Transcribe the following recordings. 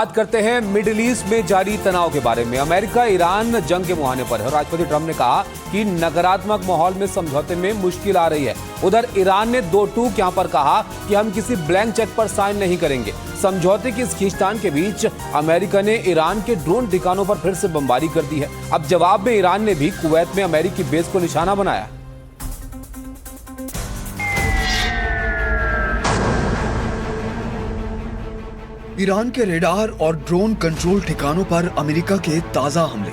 बात करते हैं मिडिल ईस्ट में जारी तनाव के बारे में। अमेरिका ईरान जंग के मुहाने पर है। राष्ट्रपति ट्रंप ने कहा कि नकारात्मक माहौल में समझौते में मुश्किल आ रही है। उधर ईरान ने दो टूक यहां पर कहा कि हम किसी ब्लैंक चेक पर साइन नहीं करेंगे। समझौते की इस खींचतान के बीच अमेरिका ने ईरान के ड्रोन ठिकानों पर फिर से बमबारी कर दी है। अब जवाब में ईरान ने भी कुवैत में अमेरिकी बेस को निशाना बनाया। ईरान के रेडार और ड्रोन कंट्रोल ठिकानों पर अमेरिका के ताजा हमले।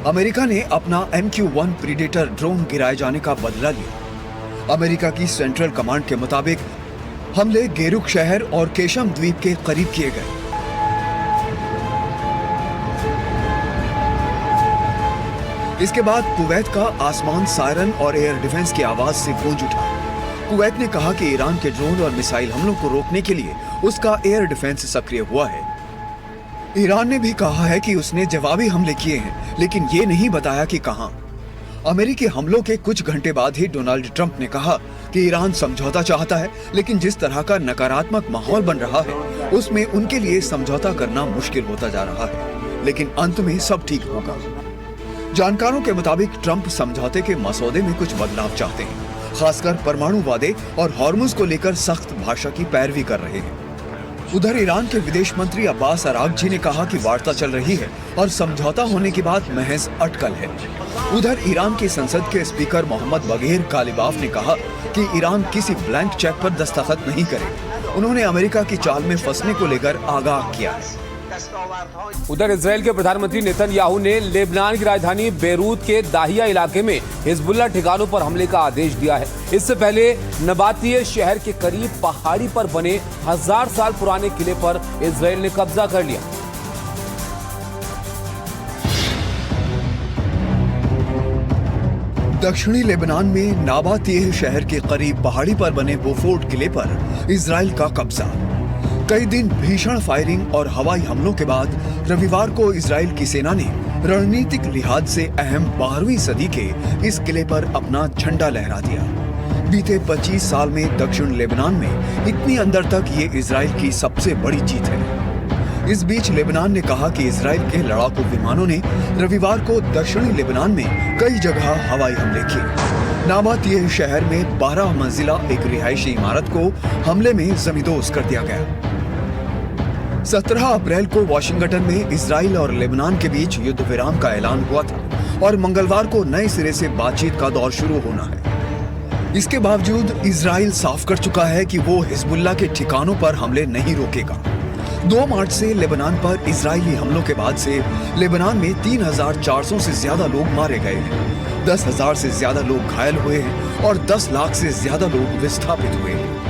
अमेरिका ने अपना MQ-1 प्रीडेटर ड्रोन गिराए जाने का बदला लिया। अमेरिका की सेंट्रल कमांड के मुताबिक हमले गेरुक शहर और केशम द्वीप के करीब किए गए। इसके बाद कुवैत का आसमान सायरन और एयर डिफेंस की आवाज से गूंज उठा। कुवैत ने कहा कि ईरान के ड्रोन और मिसाइल हमलों को रोकने के लिए उसका एयर डिफेंस सक्रिय हुआ है। ईरान ने भी कहा है कि उसने जवाबी हमले किए हैं, लेकिन ये नहीं बताया कि कहां। अमेरिकी हमलों के कुछ घंटे बाद ही डोनाल्ड ट्रंप ने कहा कि ईरान समझौता चाहता है, लेकिन जिस तरह का नकारात्मक माहौल बन रहा है उसमें उनके लिए समझौता करना मुश्किल होता जा रहा है, लेकिन अंत में सब ठीक होगा। जानकारों के मुताबिक ट्रंप समझौते के मसौदे में कुछ बदलाव चाहते हैं, खासकर परमाणु वादे और हॉर्मुज को लेकर सख्त भाषा की पैरवी कर रहे हैं। उधर ईरान के विदेश मंत्री अब्बास अरागची ने कहा कि वार्ता चल रही है और समझौता होने की बात महज अटकल है। उधर ईरान की संसद के स्पीकर मोहम्मद बगेर कालिबाफ ने कहा कि ईरान किसी ब्लैंक चेक पर दस्तखत नहीं करेगा। उन्होंने अमेरिका की चाल में फंसने को लेकर आगाह किया है। उधर इजराइल के प्रधानमंत्री नेतन्याहू ने लेबनान की राजधानी बेरूत के दाहिया इलाके में हिजबुल्लाह ठिकानों पर हमले का आदेश दिया है। इससे पहले नबातिये शहर के करीब पहाड़ी पर बने 1000 साल पुराने किले पर इजराइल ने कब्जा कर लिया। दक्षिणी लेबनान में नाबातिये शहर के करीब पहाड़ी पर बने बोफोर्ट किले पर इजराइल का कब्जा। कई दिन भीषण फायरिंग और हवाई हमलों के बाद रविवार को इजराइल की सेना ने रणनीतिक लिहाज से अहम 12वीं सदी के इस किले पर अपना झंडा लहरा दिया। बीते 25 साल में दक्षिण लेबनान में इतनी अंदर तक ये इजराइल की सबसे बड़ी जीत है। इस बीच लेबनान ने कहा कि इजराइल के लड़ाकू विमानों ने रविवार को दक्षिणी लेबनान में कई जगह हवाई हमले किए। नाबातिये शहर में 12 मंजिला एक रिहायशी इमारत को हमले में जमींदोज कर दिया गया। 17 अप्रैल को वाशिंगटन में इजराइल और लेबनान के बीच युद्ध विराम का ऐलान हुआ था और मंगलवार को नए सिरे से बातचीत का दौर शुरू होना है। इसके बावजूद इजराइल साफ कर चुका है कि वो हिजबुल्लाह के ठिकानों पर हमले नहीं रोकेगा। 2 मार्च से लेबनान पर इजरायली हमलों के बाद से लेबनान में 3400 से ज्यादा लोग मारे गए हैं, 10,000 से ज्यादा लोग घायल हुए हैं और 10 लाख से ज्यादा लोग विस्थापित हुए हैं।